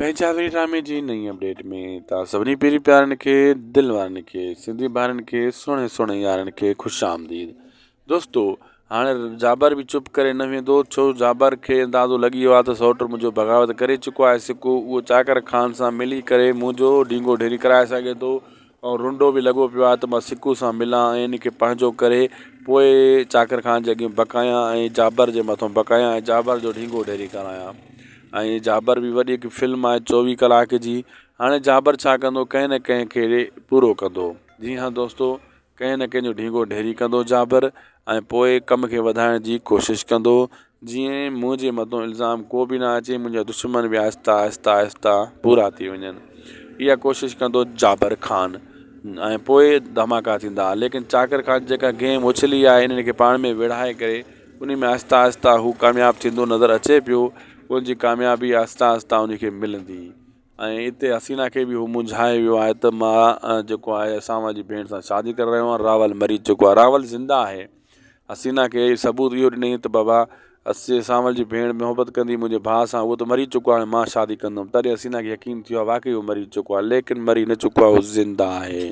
पंहिंजा ड्रामे जी नई अपडेट में तव्हां सभिनी पहिरीं प्यारनि खे दिलि वारनि खे सिंधी ॿारनि खे सुहिणे सुहिणे यारनि खे ख़ुशि आमदीद। दोस्तो हाणे जाबर बि चुप करे न वेंदो, छो जाबर खे अंदाज़ो लॻी वियो आहे त सौट मुंहिंजो बग़ावत करे चुको आहे। सिकू उहो चाकर ख़ान सां मिली करे मुंहिंजो ढींगो ढेरी कराए सघे थो ऐं रुंडो बि लॻो पियो आहे त मां सिकू सां मिलां ऐं इन खे पंहिंजो करे पोइ चाकर ख़ान जे अॻियां बकायां ऐं जाबर जे मथां बकायां ऐं जाबर जो ढींगो ढेरी करायां। ऐं जाबर बि वॾी हिकु फिल्म आहे 24 कलाक जी। हाणे जाबर छा कंदो, कंहिं न कंहिं खे पूरो कंदो। जी हाँ दोस्तो, कंहिं न कंहिंजो ढींगो ढेरी कंदो जाबर ऐं पोइ कम खे वधाइण जी कोशिशि कंदो, जीअं मुंहिंजे मथां इल्ज़ाम को बि न अचे, मुंहिंजा दुश्मन बि आहिस्ता आहिस्ता आहिस्ता पूरा थी वञनि। इहा कोशिशि कंदो जाबर ख़ान ऐं पोइ धमाका थींदा। लेकिन चाकर ख़ान जेका गेम उछली आहे इन्हनि खे पाण में विढ़ाए करे उन में आहिस्ता आहिस्ता हू कामयाबु थींदो नज़र अचे पियो। उनजी कामयाबी आहिस्ता आहिस्ता उनखे मिलंदी ऐं हिते हसीना खे बि हू मुंझाए वियो आहे त मां जेको आहे असां जी भेण सां शादी करे रहियो आहियां। रावल मरी चुको आहे, रावल ज़िंदा आहे। हसीना खे सबूत इहो ॾिनई त बाबा सांवल जी भेण मोहबत कंदी मुंहिंजे भाउ सां, उहो त मरी चुको आहे, मां शादी कंदुमि। तॾहिं हसीना खे यकीन थियो आहे वाक़ई उहो मरी चुको आहे, लेकिन मरी न चुको आहे, उहो ज़िंदा आहे।